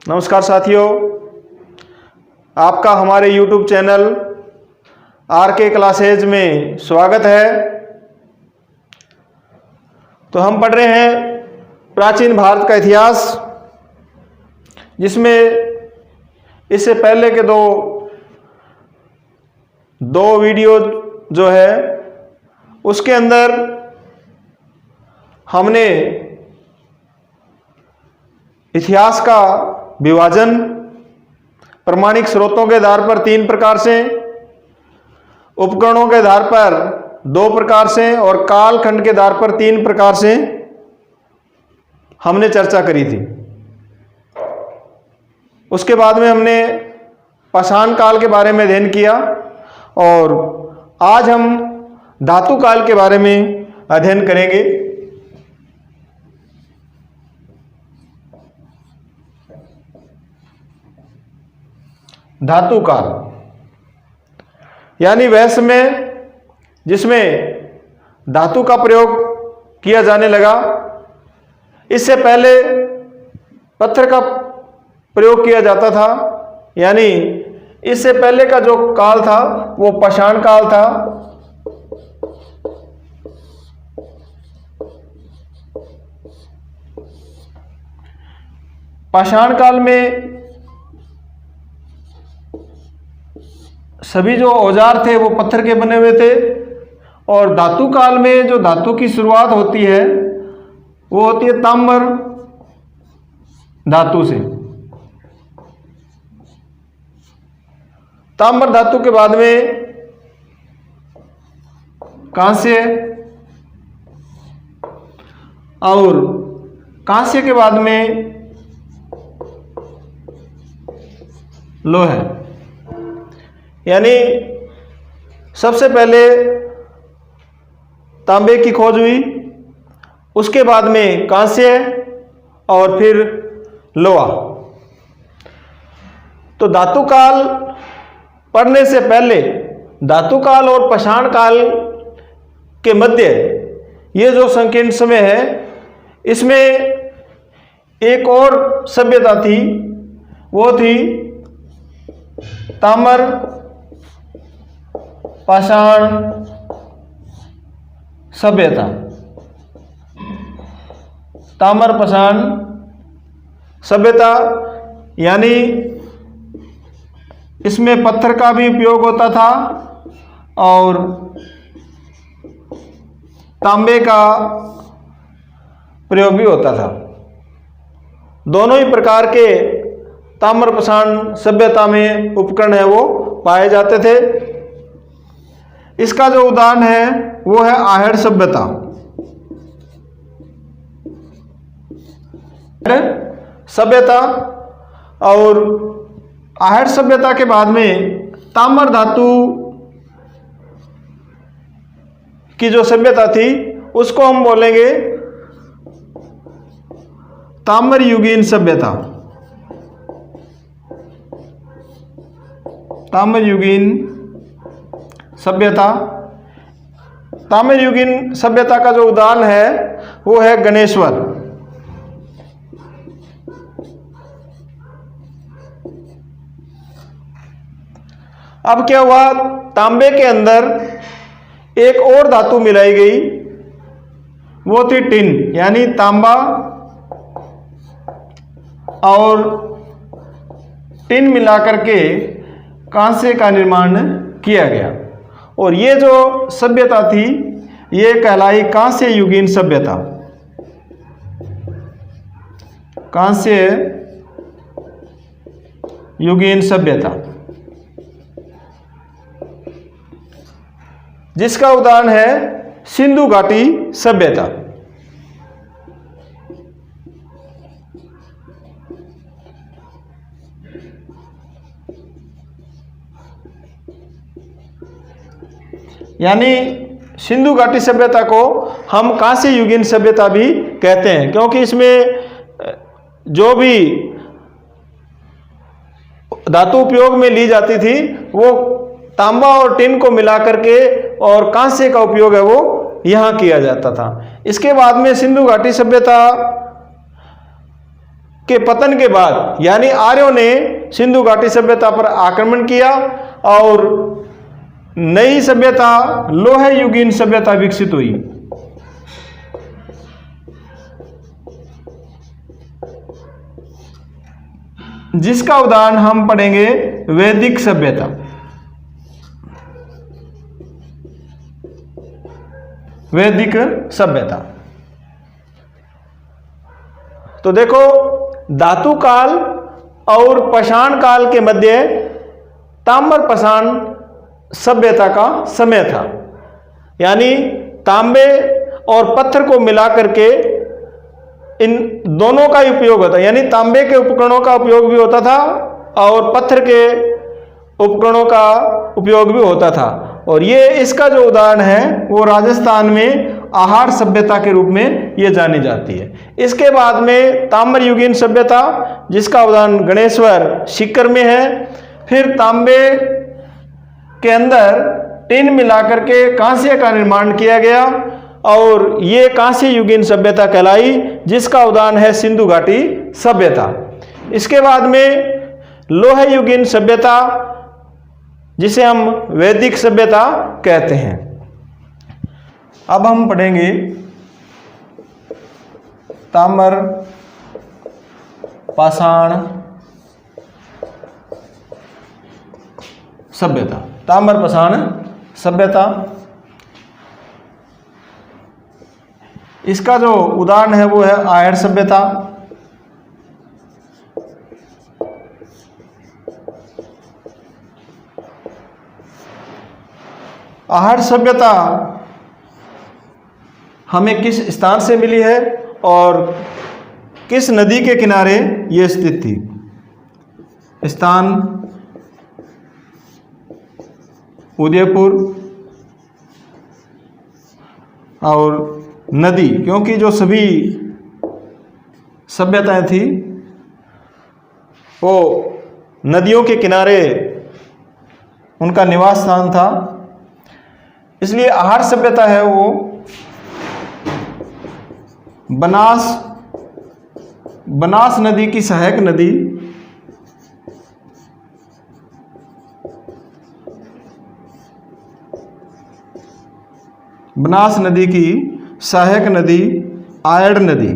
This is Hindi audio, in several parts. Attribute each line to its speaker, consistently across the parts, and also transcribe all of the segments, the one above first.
Speaker 1: नमस्कार साथियों, आपका हमारे YouTube चैनल RK क्लासेज में स्वागत है। तो हम पढ़ रहे हैं प्राचीन भारत का इतिहास, जिसमें इससे पहले के दो वीडियो जो है उसके अंदर हमने इतिहास का विभाजन प्रमाणिक स्रोतों के आधार पर 3 प्रकार से, उपकरणों के आधार पर 2 प्रकार से और कालखंड के आधार पर 3 प्रकार से हमने चर्चा करी थी। उसके बाद में हमने पाषाण काल के बारे में अध्ययन किया और आज हम धातु काल के बारे में अध्ययन करेंगे। धातु काल यानी वह समय जिसमें धातु का प्रयोग किया जाने लगा। इससे पहले पत्थर का प्रयोग किया जाता था, यानी इससे पहले का जो काल था वो पाषाण काल था। पाषाण काल में सभी जो औजार थे वो पत्थर के बने हुए थे और धातु काल में जो धातु की शुरुआत होती है वो होती है ताम्र धातु से। ताम्र धातु के बाद में कांस्य और कांस्य के बाद में लोहा, यानी सबसे पहले तांबे की खोज हुई, उसके बाद में कांस्य और फिर लोहा। तो धातु काल पढ़ने से पहले धातु काल और पाषाण काल के मध्य ये जो संकीर्ण समय है, इसमें एक और सभ्यता थी, वो थी ताम्र पाषाण सभ्यता। ताम्र पाषाण सभ्यता यानी इसमें पत्थर का भी उपयोग होता था और तांबे का प्रयोग भी होता था। दोनों ही प्रकार के ताम्र पाषाण सभ्यता में उपकरण है वो पाए जाते थे। इसका जो उदाहरण है वो है आहड़ सभ्यता। सभ्यता और आहड़ सभ्यता के बाद में ताम्र धातु की जो सभ्यता थी उसको हम बोलेंगे ताम्र युगीन सभ्यता। ताम्र युगीन सभ्यता। ताम्र युगीन सभ्यता का जो उदाहरण है वो है गणेश्वर। अब क्या हुआ, तांबे के अंदर एक और धातु मिलाई गई, वो थी टिन, यानी तांबा और टिन मिलाकर के कांस्य का निर्माण किया गया और ये जो सभ्यता थी ये कहलाई कांस्य युगीन सभ्यता। कांस्य युगीन सभ्यता, जिसका उदाहरण है सिंधु घाटी सभ्यता। यानी सिंधु घाटी सभ्यता को हम कांस्य युगीन सभ्यता भी कहते हैं, क्योंकि इसमें जो भी धातु उपयोग में ली जाती थी वो तांबा और टिन को मिला करके और कांस्य का उपयोग है वो यहाँ किया जाता था। इसके बाद में सिंधु घाटी सभ्यता के पतन के बाद यानी आर्यों ने सिंधु घाटी सभ्यता पर आक्रमण किया और नई सभ्यता लोह युगीन सभ्यता विकसित हुई। जिसका उदाहरण हम पढ़ेंगे वैदिक सभ्यता। वैदिक सभ्यता तो देखो, धातु काल और पाषाण काल के मध्य ताम्र पाषाण सभ्यता का समय था। यानी तांबे और पत्थर को मिलाकर के इन दोनों का ही उपयोग होता है। यानी तांबे के उपकरणों का उपयोग भी होता था और पत्थर के उपकरणों का उपयोग भी होता था। और ये इसका जो उदाहरण है वो राजस्थान में आहार सभ्यता के रूप में ये जानी जाती है। इसके बाद में ताम्र युगीन सभ्यता, जिसका उदाहरण गणेश्वर सीकर में है। फिर तांबे के अंदर टिन मिलाकर के कांस्य का निर्माण किया गया और ये कांस्य युगीन सभ्यता कहलाई, जिसका उदाहरण है सिंधु घाटी सभ्यता। इसके बाद में लोह युगीन सभ्यता, जिसे हम वैदिक सभ्यता कहते हैं। अब हम पढ़ेंगे ताम्र पाषाण सभ्यता। ताम्र पाषाण सभ्यता, इसका जो उदाहरण है वो है आयड़ सभ्यता। आहार सभ्यता हमें किस स्थान से मिली है और किस नदी के किनारे ये स्थित थी? स्थान उदयपुर और नदी, क्योंकि जो सभी सभ्यताएं थी वो नदियों के किनारे उनका निवास स्थान था, इसलिए आहार सभ्यता है वो बनास नदी की सहायक नदी बनास नदी की सहायक नदी आयड़ नदी,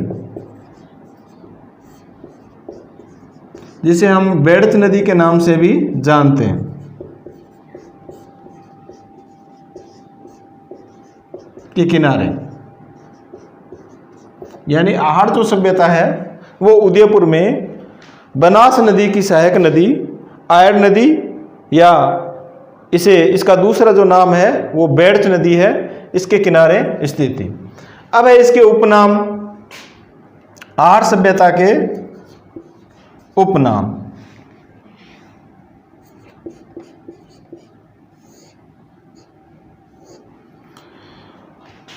Speaker 1: जिसे हम बेड़च नदी के नाम से भी जानते हैं, के किनारे। यानी आहार जो सभ्यता है वो उदयपुर में बनास नदी की सहायक नदी आयड़ नदी, या इसका दूसरा जो नाम है वो बेड़च नदी है, इसके किनारे स्थित थी। अब है इसके उपनाम, आहार सभ्यता के उपनाम।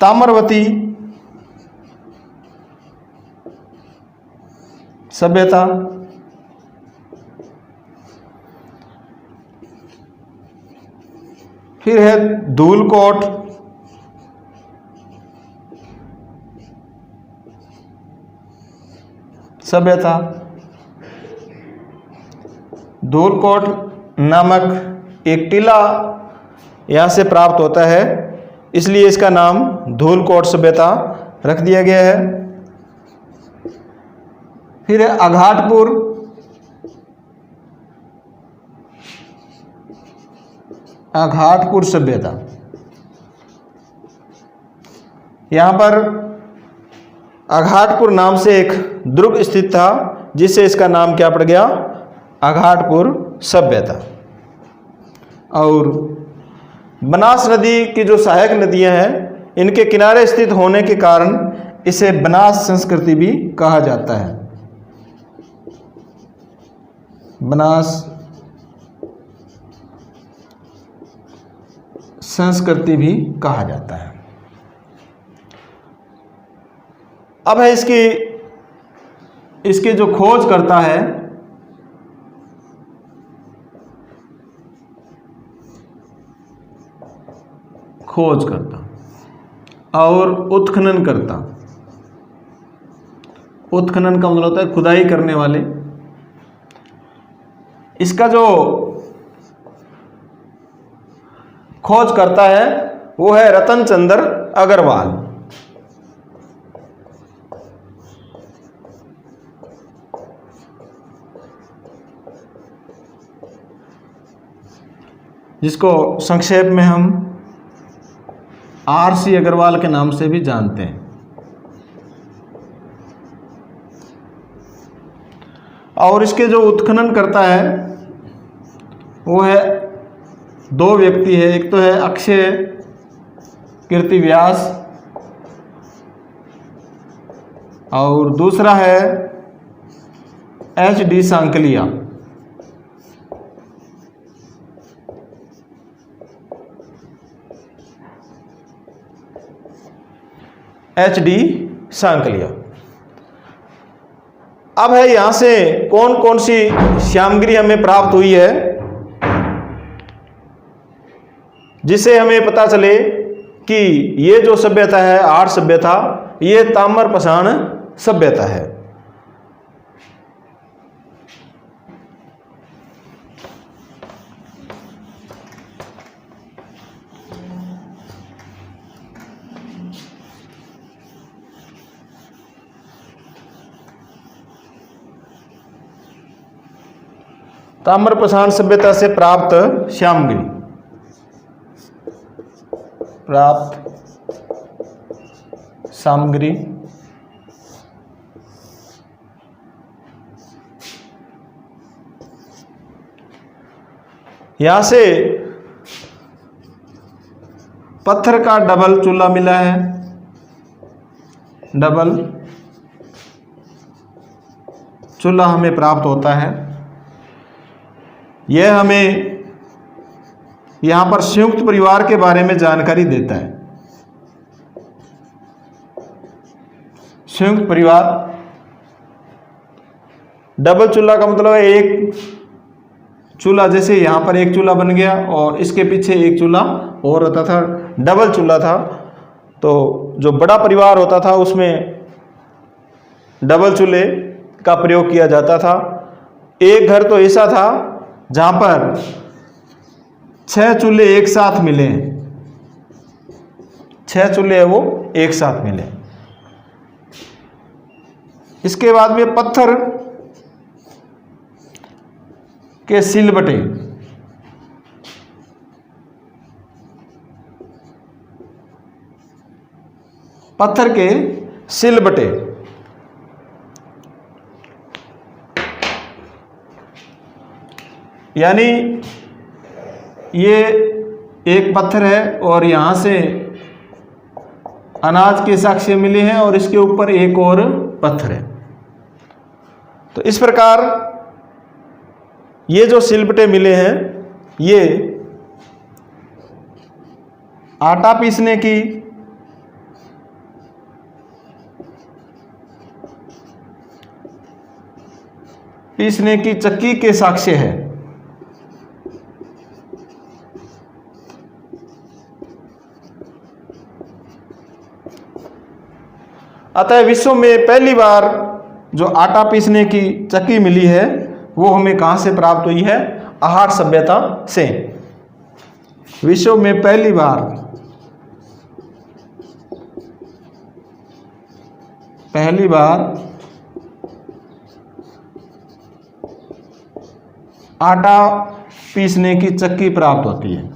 Speaker 1: ताम्रवती सभ्यता, फिर है धूलकोट सभ्यता। धूलकोट नामक एक टीला यहाँ से प्राप्त होता है, इसलिए इसका नाम धूलकोट सभ्यता रख दिया गया है। फिर है आघाटपुर, आघाटपुर सभ्यता। यहाँ पर आघाटपुर नाम से एक दुर्ग स्थित था, जिससे इसका नाम क्या पड़ गया? आघाटपुर सभ्यता। और बनास नदी की जो सहायक नदियां हैं, इनके किनारे स्थित होने के कारण इसे बनास संस्कृति भी कहा जाता है। बनास संस्कृति भी कहा जाता है। अब है इसकी जो खोज करता है, खोज करता और उत्खनन करता। उत्खनन का मतलब होता है खुदाई करने वाले। इसका जो खोज करता है वो है रतन चंद्र अग्रवाल। जिसको संक्षेप में हम RC अग्रवाल के नाम से भी जानते हैं। और इसके जो उत्खनन करता है वो है 2 व्यक्ति है, एक तो है अक्षय कीर्ति व्यास और दूसरा है HD सांकलिया। HD सांकलिया। अब है यहां से कौन कौन सी सामग्री हमें प्राप्त हुई है जिससे हमें पता चले कि ये जो सभ्यता है आर्य सभ्यता ये ताम्रपाषाण सभ्यता है। ताम्रपाषाण सभ्यता से प्राप्त सामग्री, यहां से पत्थर का डबल चूल्हा मिला है, डबल चूल्हा हमें प्राप्त होता है। यह हमें यहां पर संयुक्त परिवार के बारे में जानकारी देता है। संयुक्त परिवार, डबल चूल्हा का मतलब है एक चूल्हा, जैसे यहां पर एक चूल्हा बन गया और इसके पीछे एक चूल्हा और होता था, डबल चूल्हा था। तो जो बड़ा परिवार होता था उसमें डबल चूल्हे का प्रयोग किया जाता था। एक घर तो ऐसा था जहां पर 6 चूल्हे एक साथ मिले, 6 चूल्हे वो एक साथ मिले। इसके बाद में पत्थर के सिलबटे, पत्थर के सिलबटे, यानी ये एक पत्थर है और यहां से अनाज के साक्ष्य मिले हैं और इसके ऊपर एक और पत्थर है। तो इस प्रकार ये जो सिलबटे मिले हैं ये आटा पीसने की चक्की के साक्ष्य है। अतः विश्व में पहली बार जो आटा पीसने की चक्की मिली है वो हमें कहां से प्राप्त हुई है? आहार सभ्यता से। विश्व में पहली बार आटा पीसने की चक्की प्राप्त होती है।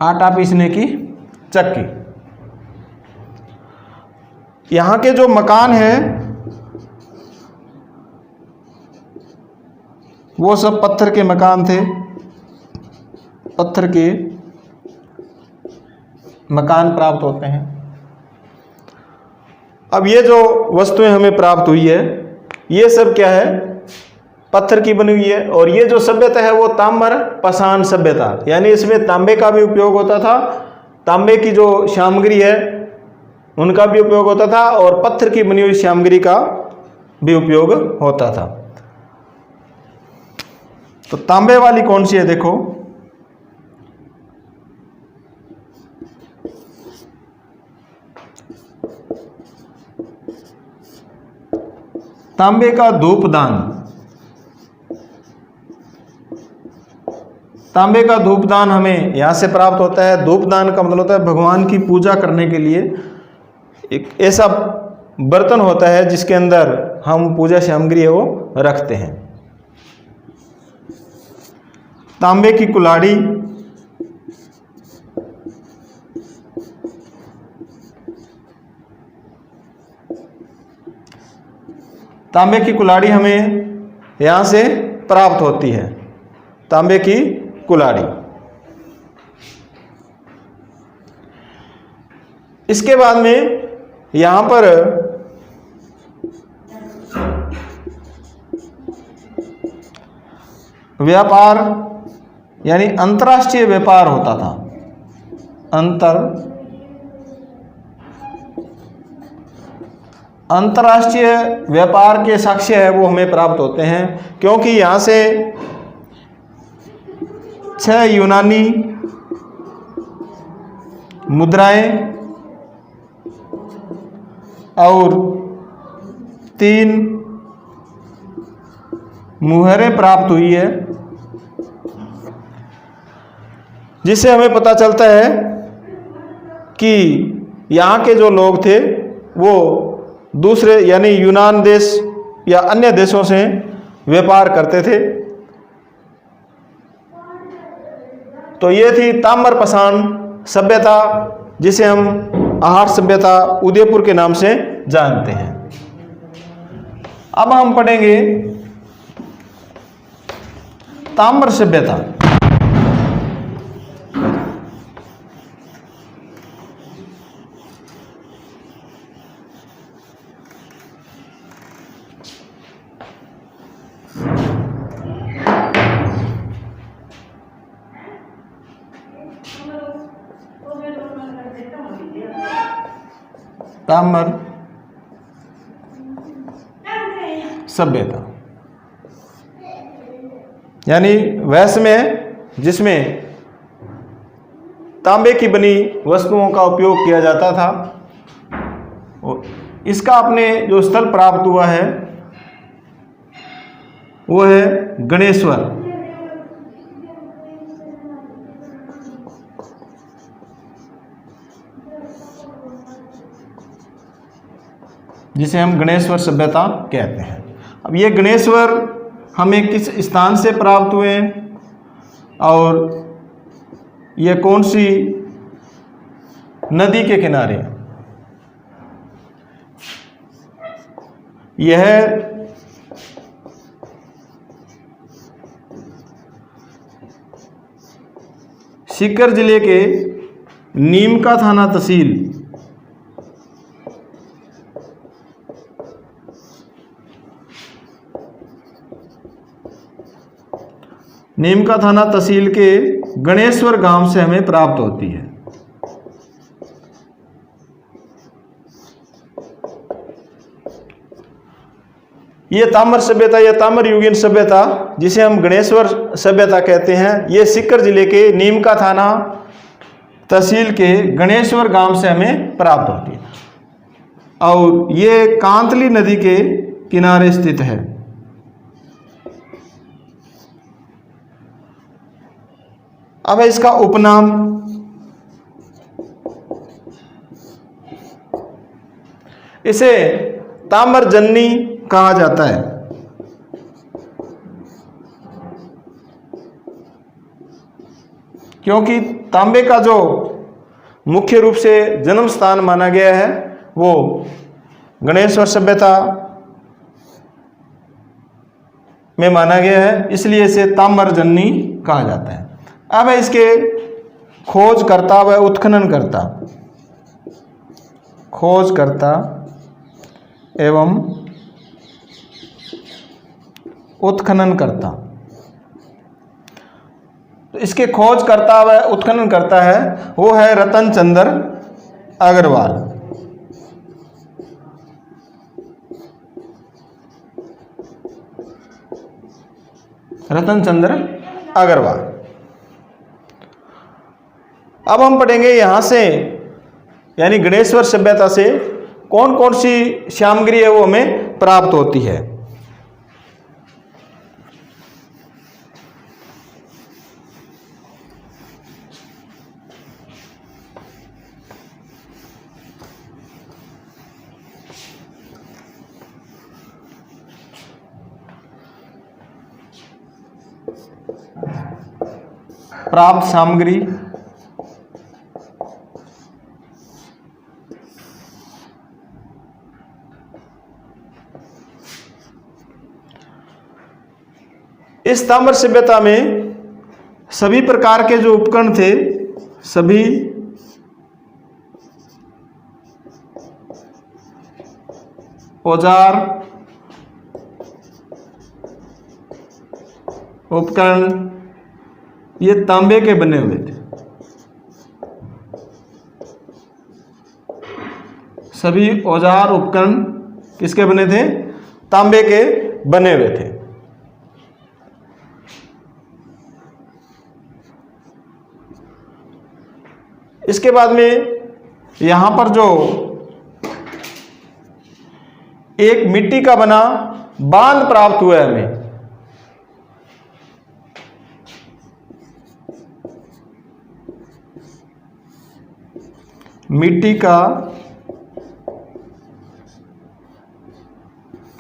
Speaker 1: आटा पीसने की चक्की। यहां के जो मकान हैं वो सब पत्थर के मकान थे, पत्थर के मकान प्राप्त होते हैं। अब ये जो वस्तुएं हमें प्राप्त हुई है ये सब क्या है? पत्थर की बनी हुई है। और ये जो सभ्यता है वो ताम्रपाषाण सभ्यता, यानी इसमें तांबे का भी उपयोग होता था, तांबे की जो सामग्री है उनका भी उपयोग होता था और पत्थर की बनी हुई सामग्री का भी उपयोग होता था। तो तांबे वाली कौन सी है? देखो, तांबे का धूपदान। तांबे का धूपदान हमें यहाँ से प्राप्त होता है। धूपदान का मतलब होता है भगवान की पूजा करने के लिए एक ऐसा बर्तन होता है जिसके अंदर हम पूजा सामग्री है वो रखते हैं। तांबे की कुल्हाड़ी, तांबे की कुल्हाड़ी हमें यहाँ से प्राप्त होती है। तांबे की कुल्हाड़ी। इसके बाद में यहाँ पर व्यापार यानी अंतर्राष्ट्रीय व्यापार होता था। अंतर्राष्ट्रीय व्यापार के साक्ष्य है वो हमें प्राप्त होते हैं, क्योंकि यहाँ से 6 यूनानी मुद्राएं और 3 मुहरें प्राप्त हुई है, जिससे हमें पता चलता है कि यहाँ के जो लोग थे वो दूसरे यानी यूनान देश या अन्य देशों से व्यापार करते थे। तो ये थी ताम्रपाषाण सभ्यता, जिसे हम आहार सभ्यता उदयपुर के नाम से जानते हैं। अब हम पढ़ेंगे ताम्र सभ्यता। ताम्र सभ्यता यानी वह समय जिसमें तांबे की बनी वस्तुओं का उपयोग किया जाता था। और इसका अपने जो स्थल प्राप्त हुआ है वो है गणेश्वर। जिसे हम गणेश्वर सभ्यता कहते हैं। अब ये गणेश्वर हमें किस स्थान से प्राप्त हुए और ये कौन सी नदी के किनारे? यह सीकर जिले के नीमका थाना तहसील नीमका थाना तहसील के गणेश्वर गांव से हमें प्राप्त होती है। ये ताम्र सभ्यता या ताम्र युगीन सभ्यता जिसे हम गणेश्वर सभ्यता कहते हैं, ये सीकर जिले के नीमका थाना तहसील के गणेश्वर गांव से हमें प्राप्त होती है और ये कांतली नदी के किनारे स्थित है। अब है इसका उपनाम। इसे ताम्रजन्नी कहा जाता है। क्योंकि तांबे का जो मुख्य रूप से जन्म स्थान माना गया है वो गणेश्वर सभ्यता में माना गया है, इसलिए इसे ताम्रजन्नी कहा जाता है। अब है इसके खोजकर्ता व उत्खननकर्ता। खोजकर्ता एवं उत्खननकर्ता। तो इसके खोजकर्ता व उत्खननकर्ता है वो है रतन चंद्र अग्रवाल। रतन चंद्र अग्रवाल। अब हम पढ़ेंगे यहाँ से यानी गणेश्वर सभ्यता से कौन कौन सी सामग्री है वो हमें प्राप्त होती है। प्राप्त सामग्री इस ताम्र सभ्यता में सभी प्रकार के जो उपकरण थे, सभी औजार, उपकरण ये तांबे के बने हुए थे। सभी औजार उपकरण किसके बने थे? तांबे के बने हुए थे। इसके बाद में यहां पर जो एक मिट्टी का बना बांध प्राप्त हुआ है हमें। मिट्टी का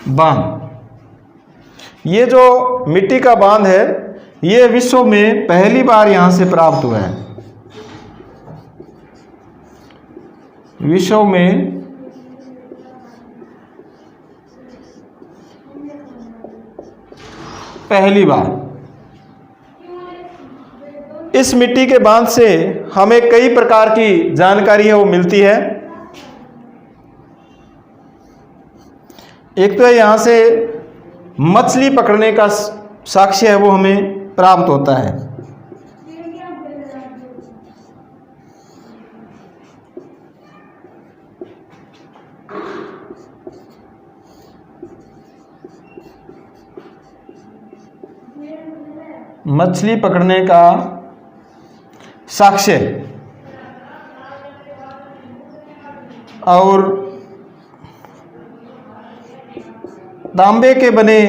Speaker 1: बांध, ये जो मिट्टी का बांध है ये विश्व में पहली बार यहां से प्राप्त हुआ है। विश्व में पहली बार इस मिट्टी के बांध से हमें कई प्रकार की जानकारी है वो मिलती है। एक तो यहां से मछली पकड़ने का साक्ष्य है वो हमें प्राप्त होता है। मछली पकड़ने का साक्ष्य और तांबे के बने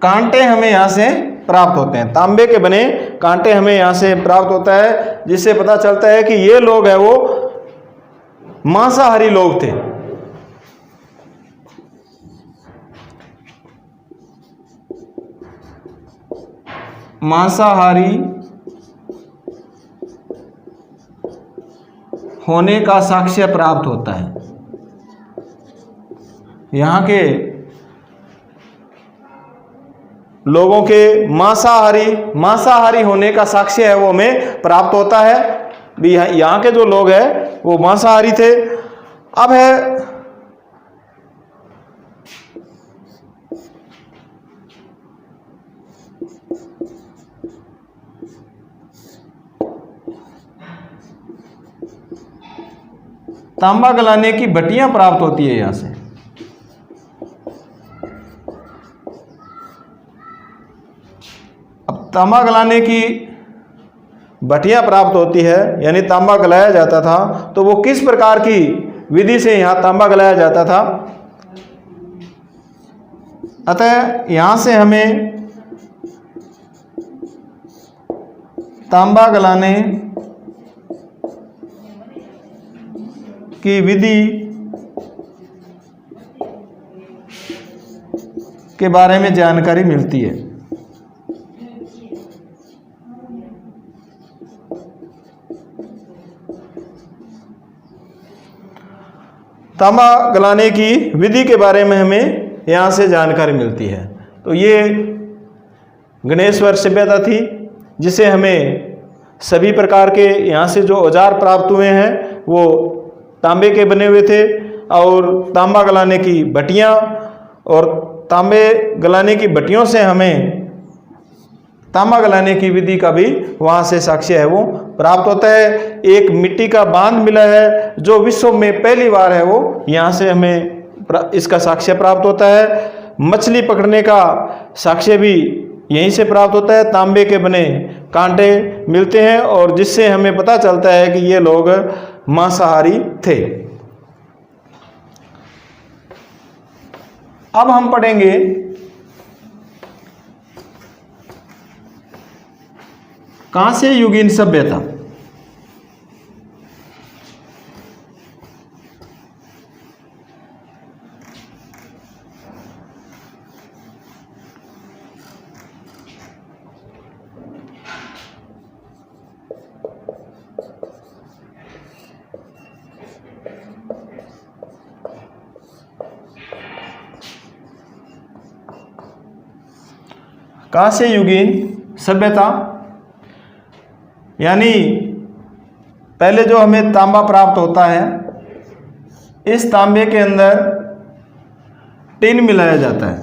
Speaker 1: कांटे हमें यहां से प्राप्त होते हैं। तांबे के बने कांटे हमें यहां से प्राप्त होता है, जिससे पता चलता है कि ये लोग हैं वो मांसाहारी लोग थे। मांसाहारी होने का साक्ष्य प्राप्त होता है। यहाँ के लोगों के मांसाहारी होने का साक्ष्य है वो हमें प्राप्त होता है। यहाँ के जो लोग हैं वो मांसाहारी थे। अब है तांबा गलाने की भट्टियां प्राप्त होती है यहां से। अब तांबा गलाने की भट्टियां प्राप्त होती है, यानी तांबा गलाया जाता था, तो वो किस प्रकार की विधि से यहां तांबा गलाया जाता था। अतः यहां से हमें तांबा गलाने की विधि के बारे में जानकारी मिलती है। तांबा गलाने की विधि के बारे में हमें यहाँ से जानकारी मिलती है। तो ये गणेश्वर सभ्यता थी, जिसे हमें सभी प्रकार के यहाँ से जो औजार प्राप्त हुए हैं वो तांबे के बने हुए थे, और तांबा गलाने की भट्टियाँ और तांबे गलाने की भट्टियों से हमें तांबा गलाने की विधि का भी वहाँ से साक्ष्य है वो प्राप्त होता है। एक मिट्टी का बांध मिला है जो विश्व में पहली बार है, वो यहाँ से हमें इसका साक्ष्य प्राप्त होता है। मछली पकड़ने का साक्ष्य भी यहीं से प्राप्त होता है। तांबे के बने कांटे मिलते हैं और जिससे हमें पता चलता है कि ये लोग मांसाहारी थे। अब हम पढ़ेंगे कांस्य युगीन सभ्यता। कांस्य युगीन सभ्यता यानी पहले जो हमें तांबा प्राप्त होता है, इस तांबे के अंदर टिन मिलाया जाता है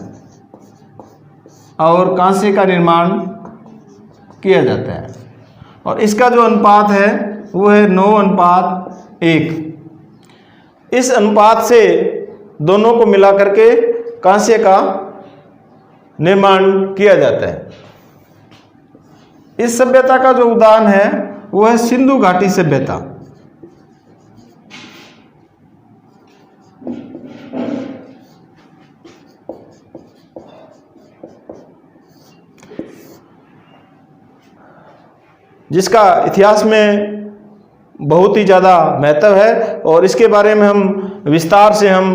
Speaker 1: और कांसे का निर्माण किया जाता है और इसका जो अनुपात है वो है 9:1। इस अनुपात से दोनों को मिला करके कांसे का निर्माण किया जाता है। इस सभ्यता का जो उदाहरण है वो है सिंधु घाटी सभ्यता। जिसका इतिहास में बहुत ही ज़्यादा महत्व है और इसके बारे में हम विस्तार से हम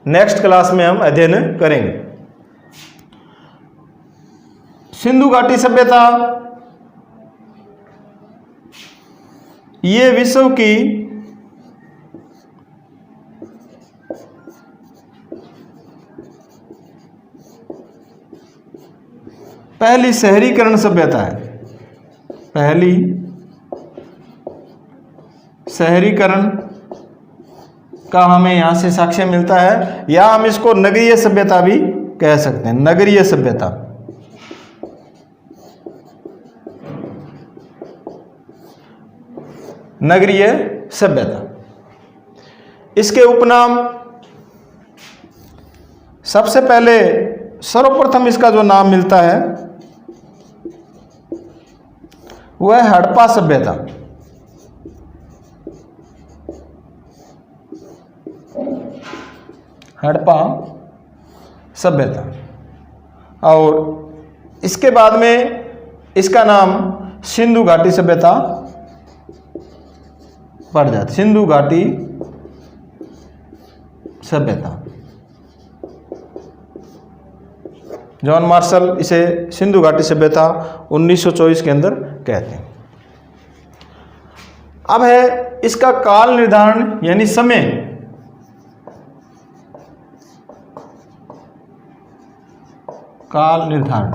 Speaker 1: नेक्स्ट क्लास में हम अध्ययन करेंगे। सिंधु घाटी सभ्यता ये विश्व की पहली शहरीकरण सभ्यता है। पहली शहरीकरण का हमें यहां से साक्ष्य मिलता है, या हम इसको नगरीय सभ्यता भी कह सकते हैं। नगरीय सभ्यता नगरीय सभ्यता, इसके उपनाम सबसे पहले सर्वप्रथम इसका जो नाम मिलता है वह है हड़प्पा सभ्यता। हड़प्पा सभ्यता, और इसके बाद में इसका नाम सिंधु घाटी सभ्यता पड़ जाती। सिंधु घाटी सभ्यता, जॉन मार्शल इसे सिंधु घाटी सभ्यता 1924 के अंदर कहते हैं। अब है इसका काल निर्धारण यानी समय। काल निर्धारण,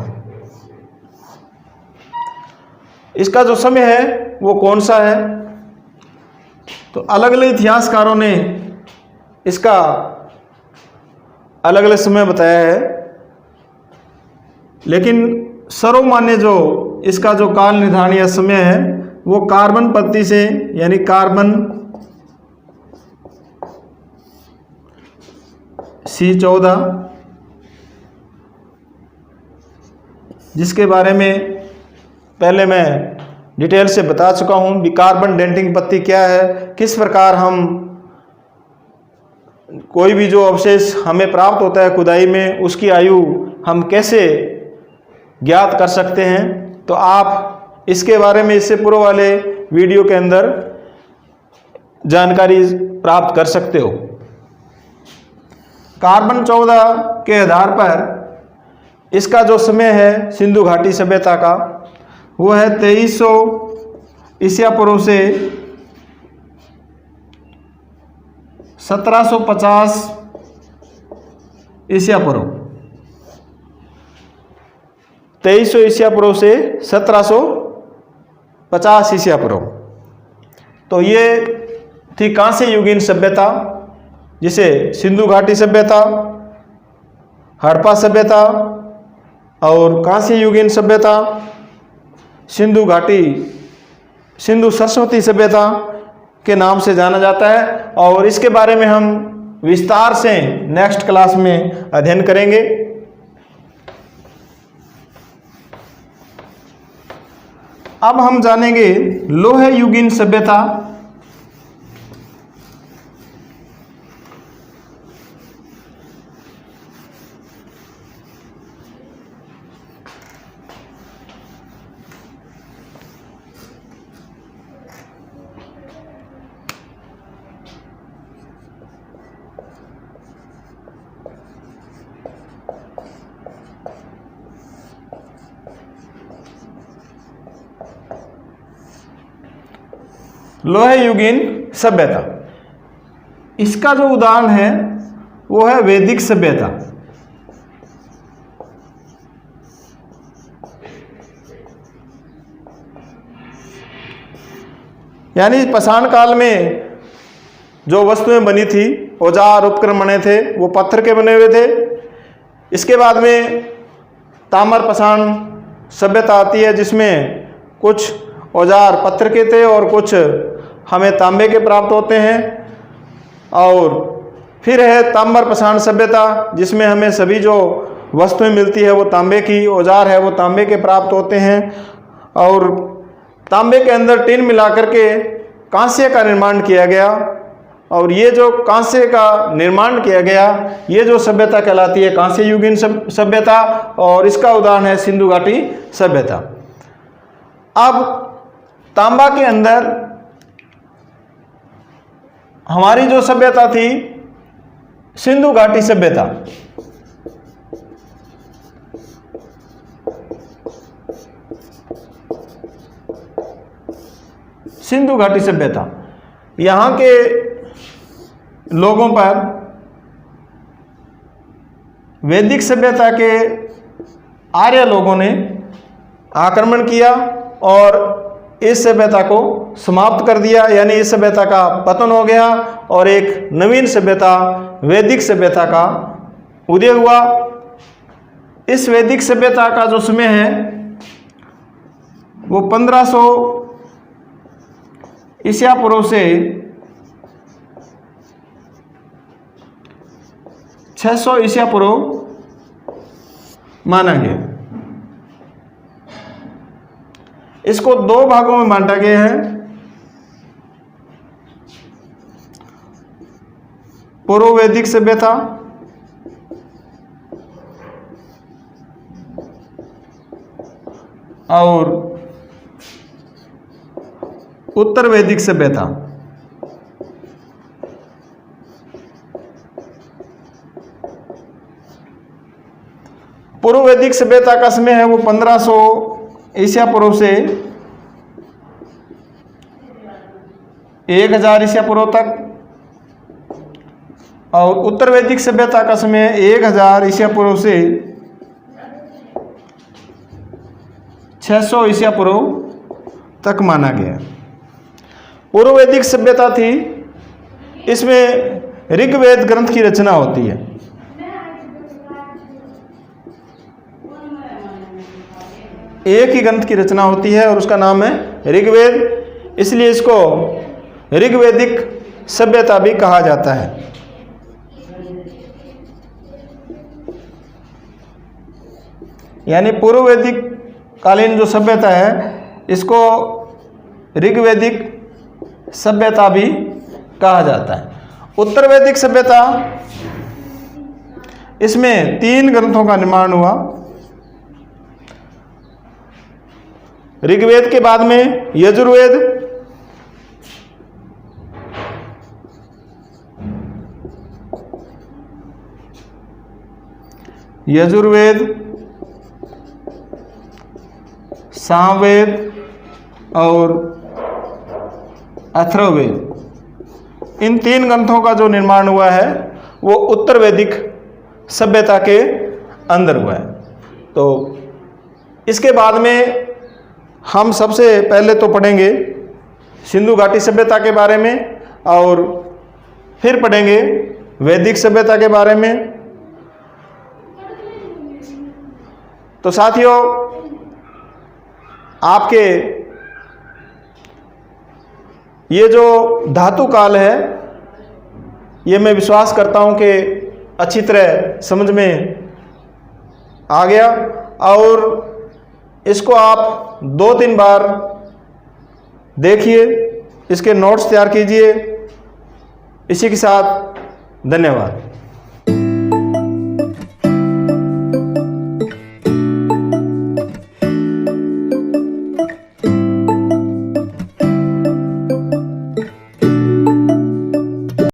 Speaker 1: इसका जो समय है वो कौन सा है? तो अलग अलग इतिहासकारों ने इसका अलग अलग समय बताया है, लेकिन सर्वमान्य जो इसका जो काल निर्धारण या समय है वो कार्बन पत्ती से यानी कार्बन C14, जिसके बारे में पहले मैं डिटेल से बता चुका हूं कि कार्बन डेटिंग पत्ती क्या है, किस प्रकार हम कोई भी जो अवशेष हमें प्राप्त होता है खुदाई में उसकी आयु हम कैसे ज्ञात कर सकते हैं। तो आप इसके बारे में इससे पूर्व वाले वीडियो के अंदर जानकारी प्राप्त कर सकते हो। कार्बन 14 के आधार पर इसका जो समय है सिंधु घाटी सभ्यता का वो है 2300 ईसा पूर्व से 1750 ईसा पूर्व। 2300 ईसा पूर्व से 1750 ईसा पूर्व। तो ये थी कांस्य युगीन सभ्यता, जिसे सिंधु घाटी सभ्यता, हड़प्पा सभ्यता और कांस्य युगीन सभ्यता, सिंधु घाटी सिंधु सरस्वती सभ्यता के नाम से जाना जाता है। और इसके बारे में हम विस्तार से नेक्स्ट क्लास में अध्ययन करेंगे। अब हम जानेंगे लोह युगीन सभ्यता। लोह युगीन सभ्यता, इसका जो उदाहरण है वो है वैदिक सभ्यता। यानी पाषाण काल में जो वस्तुएं बनी थी, औजार उपकरण बने थे, वो पत्थर के बने हुए थे। इसके बाद में ताम्र पाषाण सभ्यता आती है, जिसमें कुछ औजार पत्थर के थे और कुछ हमें तांबे के प्राप्त होते हैं। और फिर है ताम्र पाषाण सभ्यता, जिसमें हमें सभी जो वस्तुएं मिलती है वो तांबे की, औजार है वो तांबे के प्राप्त होते हैं। और तांबे के अंदर टिन मिलाकर के कांस्य का निर्माण किया गया, और ये जो कांस्य का निर्माण किया गया, ये जो सभ्यता कहलाती है कांस्य युगीन सभ्यता, और इसका उदाहरण है सिंधु घाटी सभ्यता। अब तांबा के अंदर हमारी जो सभ्यता थी सिंधु घाटी सभ्यता, सिंधु घाटी सभ्यता, यहाँ के लोगों पर वैदिक सभ्यता के आर्य लोगों ने आक्रमण किया और इस सभ्यता को समाप्त कर दिया। यानी इस सभ्यता का पतन हो गया और एक नवीन सभ्यता वैदिक सभ्यता का उदय हुआ। इस वैदिक सभ्यता का जो समय है वो 1500 ईसा पूर्व से 600 ईसा पूर्व माना गया। इसको दो भागों में बांटा गया है, पूर्व वैदिक सभ्यता और उत्तर वैदिक सभ्यता। पूर्व वैदिक सभ्यता का समय है वो 1500 ईसा पूर्व से 1000 ईसा पूर्व तक, और उत्तर वैदिक सभ्यता का समय 1000 ईसा पूर्व से 600 ईसा पूर्व तक माना गया। पूर्व वैदिक सभ्यता थी, इसमें ऋग्वेद ग्रंथ की रचना होती है। एक ही ग्रंथ की रचना होती है और उसका नाम है ऋग्वेद, इसलिए इसको ऋग्वेदिक सभ्यता भी कहा जाता है। यानी पूर्व वैदिक कालीन जो सभ्यता है इसको ऋग्वेदिक सभ्यता भी कहा जाता है। उत्तर वैदिक सभ्यता, इसमें 3 ग्रंथों का निर्माण हुआ। ऋग्वेद के बाद में यजुर्वेद, सामवेद और अथर्ववेद, इन 3 ग्रंथों का जो निर्माण हुआ है वो उत्तर वैदिक सभ्यता के अंदर हुआ है। तो इसके बाद में हम सबसे पहले तो पढ़ेंगे सिंधु घाटी सभ्यता के बारे में और फिर पढ़ेंगे वैदिक सभ्यता के बारे में। तो साथियों, आपके ये जो धातु काल है ये मैं विश्वास करता हूँ कि अच्छी तरह समझ में आ गया, और इसको आप 2-3 बार देखिए, इसके नोट्स तैयार कीजिए। इसी के साथ धन्यवाद।